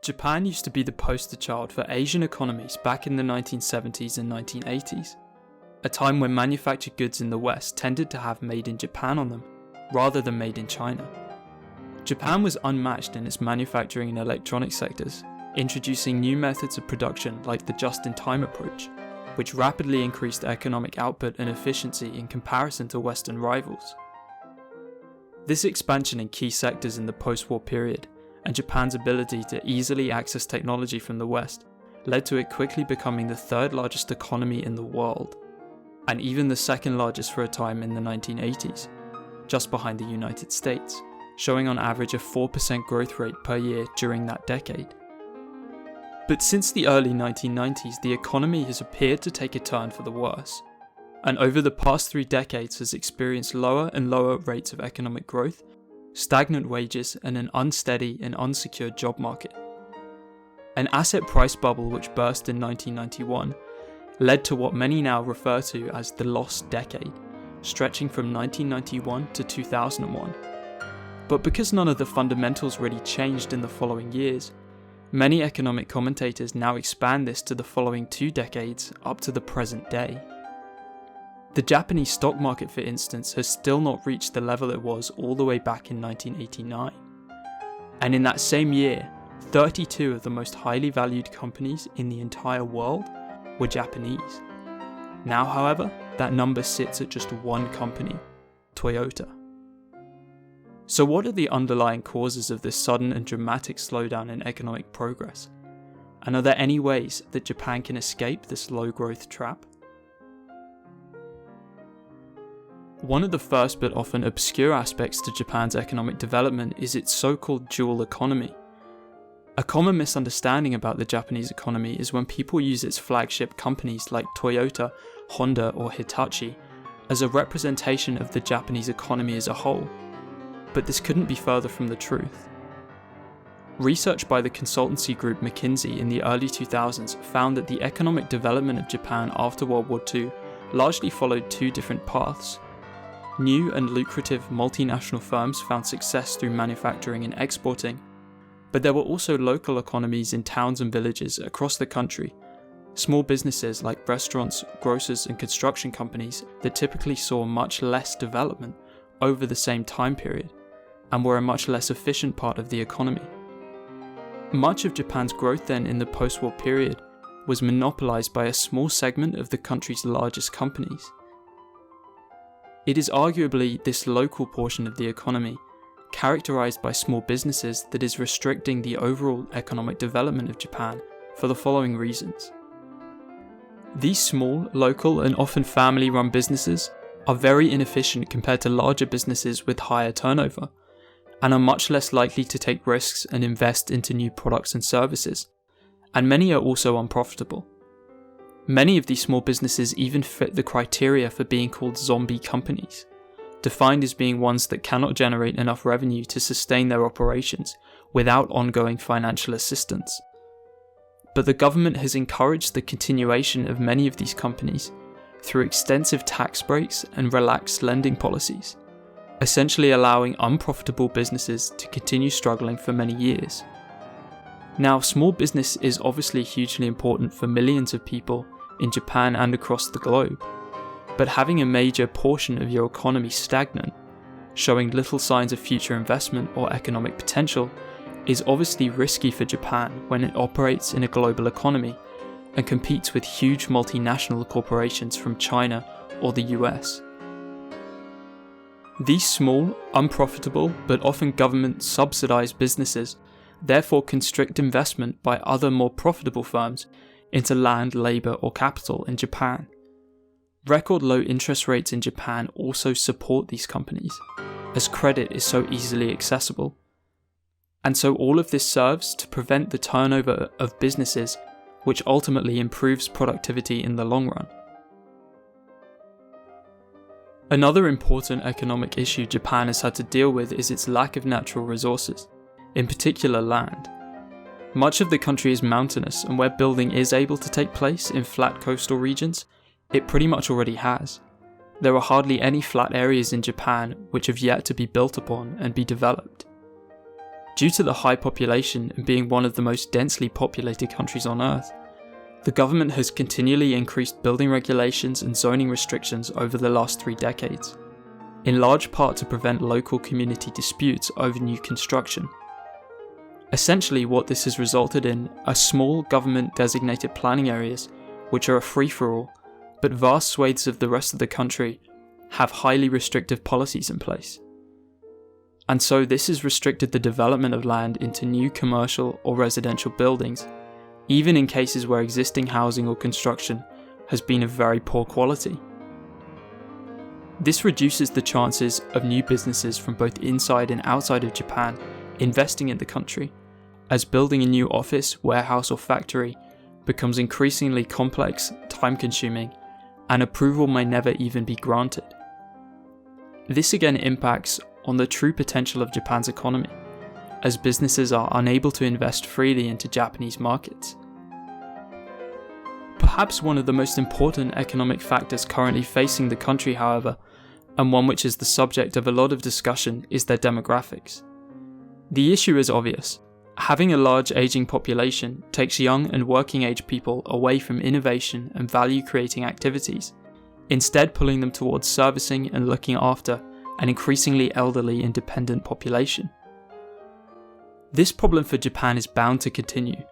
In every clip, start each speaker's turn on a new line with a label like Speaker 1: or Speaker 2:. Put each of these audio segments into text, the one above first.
Speaker 1: Japan used to be the poster child for Asian economies back in the 1970s and 1980s, a time when manufactured goods in the West tended to have made in Japan on them, rather than made in China. Japan was unmatched in its manufacturing and electronics sectors, introducing new methods of production like the just-in-time approach, which rapidly increased economic output and efficiency in comparison to Western rivals. This expansion in key sectors in the post-war period, and Japan's ability to easily access technology from the West, led to it quickly becoming the third largest economy in the world, and even the second largest for a time in the 1980s, just behind the United States, showing on average a 4% growth rate per year during that decade. But since the early 1990s, the economy has appeared to take a turn for the worse, and over the past 3 decades has experienced lower and lower rates of economic growth, stagnant wages, and an unsteady and unsecured job market. An asset price bubble which burst in 1991 led to what many now refer to as the lost decade, stretching from 1991 to 2001. But because none of the fundamentals really changed in the following years, many economic commentators now expand this to the following 2 decades up to the present day. The Japanese stock market, for instance, has still not reached the level it was all the way back in 1989. And in that same year, 32 of the most highly valued companies in the entire world were Japanese. Now, however, that number sits at just one company, Toyota. So what are the underlying causes of this sudden and dramatic slowdown in economic progress? And are there any ways that Japan can escape this low growth trap? One of the first but often obscure aspects to Japan's economic development is its so-called dual economy. A common misunderstanding about the Japanese economy is when people use its flagship companies like Toyota, Honda, or Hitachi as a representation of the Japanese economy as a whole. But this couldn't be further from the truth. Research by the consultancy group McKinsey in the early 2000s found that the economic development of Japan after World War II largely followed 2 different paths. New and lucrative multinational firms found success through manufacturing and exporting, but there were also local economies in towns and villages across the country, small businesses like restaurants, grocers, and construction companies that typically saw much less development over the same time period, and were a much less efficient part of the economy. Much of Japan's growth then in the post-war period was monopolized by a small segment of the country's largest companies. It is arguably this local portion of the economy, characterized by small businesses, that is restricting the overall economic development of Japan for the following reasons. These small, local, and often family-run businesses are very inefficient compared to larger businesses with higher turnover, and are much less likely to take risks and invest into new products and services, and many are also unprofitable. Many of these small businesses even fit the criteria for being called zombie companies, defined as being ones that cannot generate enough revenue to sustain their operations without ongoing financial assistance. But the government has encouraged the continuation of many of these companies through extensive tax breaks and relaxed lending policies, essentially allowing unprofitable businesses to continue struggling for many years. Now, small business is obviously hugely important for millions of people in Japan and across the globe, but having a major portion of your economy stagnant, showing little signs of future investment or economic potential, is obviously risky for Japan when it operates in a global economy and competes with huge multinational corporations from China or the US. These small, unprofitable, but often government-subsidized businesses therefore constrict investment by other more profitable firms into land, labour, or capital in Japan. Record low interest rates in Japan also support these companies, as credit is so easily accessible. And so all of this serves to prevent the turnover of businesses, which ultimately improves productivity in the long run. Another important economic issue Japan has had to deal with is its lack of natural resources, in particular land. Much of the country is mountainous, and where building is able to take place in flat coastal regions, it pretty much already has. There are hardly any flat areas in Japan which have yet to be built upon and be developed. Due to the high population and being one of the most densely populated countries on Earth, the government has continually increased building regulations and zoning restrictions over the last 3 decades, in large part to prevent local community disputes over new construction. Essentially, what this has resulted in are small government-designated planning areas, which are a free-for-all, but vast swathes of the rest of the country have highly restrictive policies in place. And so this has restricted the development of land into new commercial or residential buildings, even in cases where existing housing or construction has been of very poor quality. This reduces the chances of new businesses from both inside and outside of Japan investing in the country, as building a new office, warehouse or factory becomes increasingly complex, time-consuming, and approval may never even be granted. This again impacts on the true potential of Japan's economy, as businesses are unable to invest freely into Japanese markets. Perhaps one of the most important economic factors currently facing the country, however, and one which is the subject of a lot of discussion, is their demographics. The issue is obvious. Having a large aging population takes young and working age people away from innovation and value-creating activities, instead pulling them towards servicing and looking after an increasingly elderly and dependent population. This problem for Japan is bound to continue,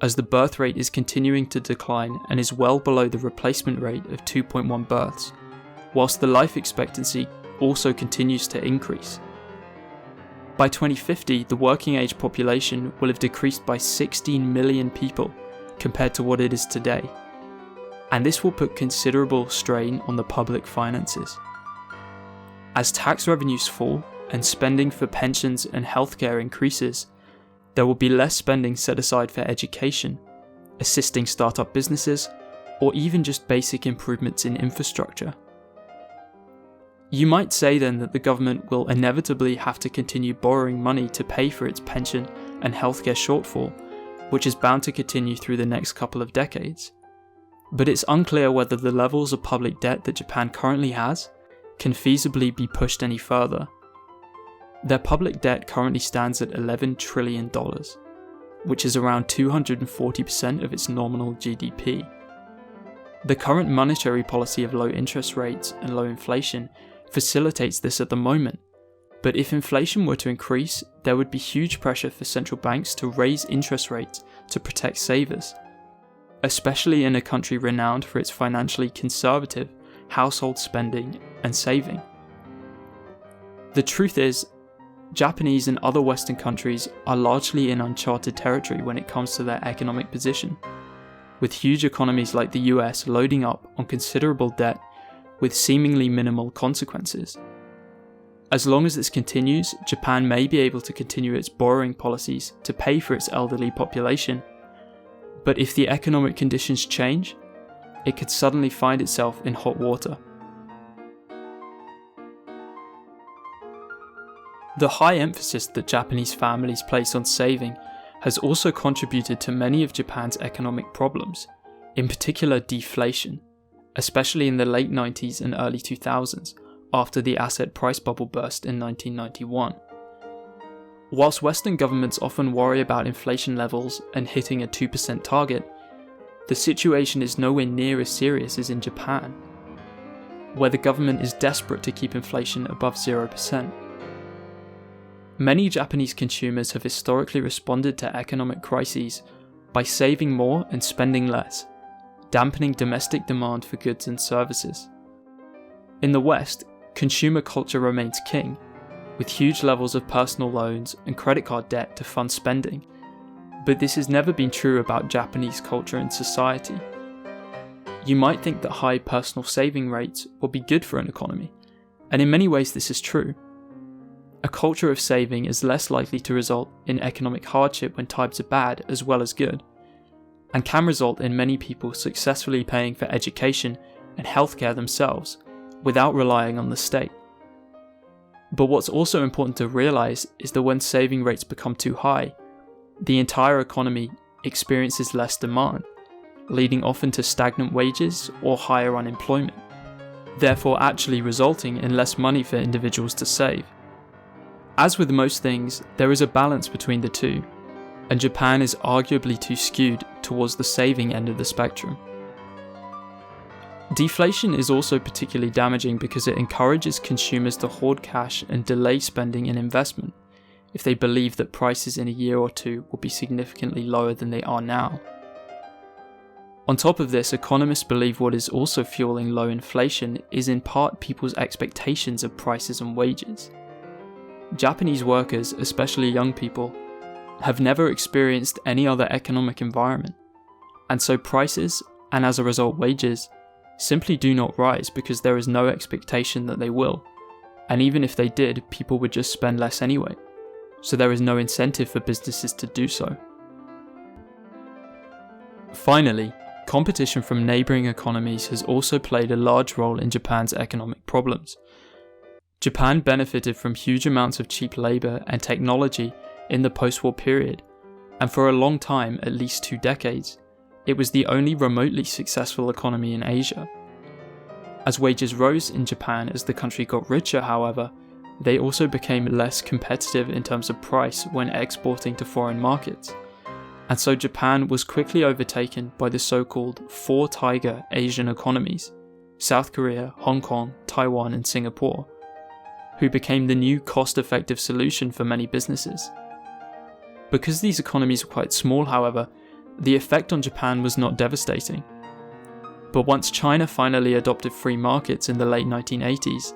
Speaker 1: as the birth rate is continuing to decline and is well below the replacement rate of 2.1 births, whilst the life expectancy also continues to increase. By 2050, the working age population will have decreased by 16 million people compared to what it is today, and this will put considerable strain on the public finances. As tax revenues fall and spending for pensions and healthcare increases, there will be less spending set aside for education, assisting startup businesses, or even just basic improvements in infrastructure. You might say then that the government will inevitably have to continue borrowing money to pay for its pension and healthcare shortfall, which is bound to continue through the next couple of decades. But it's unclear whether the levels of public debt that Japan currently has can feasibly be pushed any further. Their public debt currently stands at $11 trillion, which is around 240% of its nominal GDP. The current monetary policy of low interest rates and low inflation facilitates this at the moment, but if inflation were to increase, there would be huge pressure for central banks to raise interest rates to protect savers, especially in a country renowned for its financially conservative household spending and saving. The truth is, Japanese and other Western countries are largely in uncharted territory when it comes to their economic position, with huge economies like the US loading up on considerable debt with seemingly minimal consequences. As long as this continues, Japan may be able to continue its borrowing policies to pay for its elderly population, but if the economic conditions change, it could suddenly find itself in hot water. The high emphasis that Japanese families place on saving has also contributed to many of Japan's economic problems, in particular deflation, especially in the late 90s and early 2000s, after the asset price bubble burst in 1991. Whilst Western governments often worry about inflation levels and hitting a 2% target, the situation is nowhere near as serious as in Japan, where the government is desperate to keep inflation above 0%. Many Japanese consumers have historically responded to economic crises by saving more and spending less, dampening domestic demand for goods and services. In the West, consumer culture remains king, with huge levels of personal loans and credit card debt to fund spending, but this has never been true about Japanese culture and society. You might think that high personal saving rates will be good for an economy, and in many ways this is true. A culture of saving is less likely to result in economic hardship when times are bad as well as good, and can result in many people successfully paying for education and healthcare themselves without relying on the state. But what's also important to realise is that when saving rates become too high, the entire economy experiences less demand, leading often to stagnant wages or higher unemployment, therefore actually resulting in less money for individuals to save. As with most things, there is a balance between the two, and Japan is arguably too skewed towards the saving end of the spectrum. Deflation is also particularly damaging because it encourages consumers to hoard cash and delay spending and investment if they believe that prices in a year or two will be significantly lower than they are now. On top of this, economists believe what is also fueling low inflation is in part people's expectations of prices and wages. Japanese workers, especially young people, have never experienced any other economic environment, and so prices, and as a result wages, simply do not rise because there is no expectation that they will, and even if they did, people would just spend less anyway, so there is no incentive for businesses to do so. Finally, competition from neighbouring economies has also played a large role in Japan's economic problems. Japan benefited from huge amounts of cheap labour and technology in the post-war period, and for a long time, at least 2 decades, it was the only remotely successful economy in Asia. As wages rose in Japan as the country got richer, however, they also became less competitive in terms of price when exporting to foreign markets, and so Japan was quickly overtaken by the so-called Four Tiger Asian economies, South Korea, Hong Kong, Taiwan and Singapore, who became the new cost-effective solution for many businesses. Because these economies were quite small, however, the effect on Japan was not devastating. But once China finally adopted free markets in the late 1980s,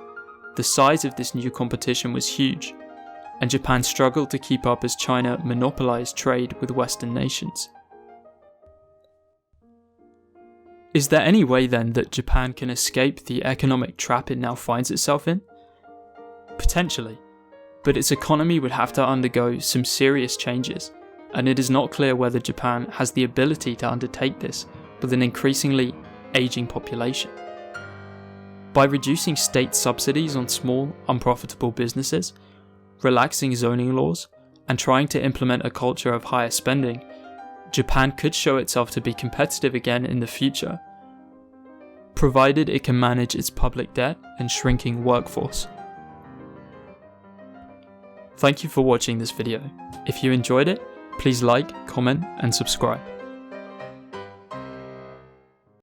Speaker 1: the size of this new competition was huge, and Japan struggled to keep up as China monopolized trade with Western nations. Is there any way then that Japan can escape the economic trap it now finds itself in? Potentially, but its economy would have to undergo some serious changes, and it is not clear whether Japan has the ability to undertake this with an increasingly aging population. By reducing state subsidies on small, unprofitable businesses, relaxing zoning laws, and trying to implement a culture of higher spending, Japan could show itself to be competitive again in the future, provided it can manage its public debt and shrinking workforce. Thank you for watching this video. If you enjoyed it, please like, comment, and subscribe.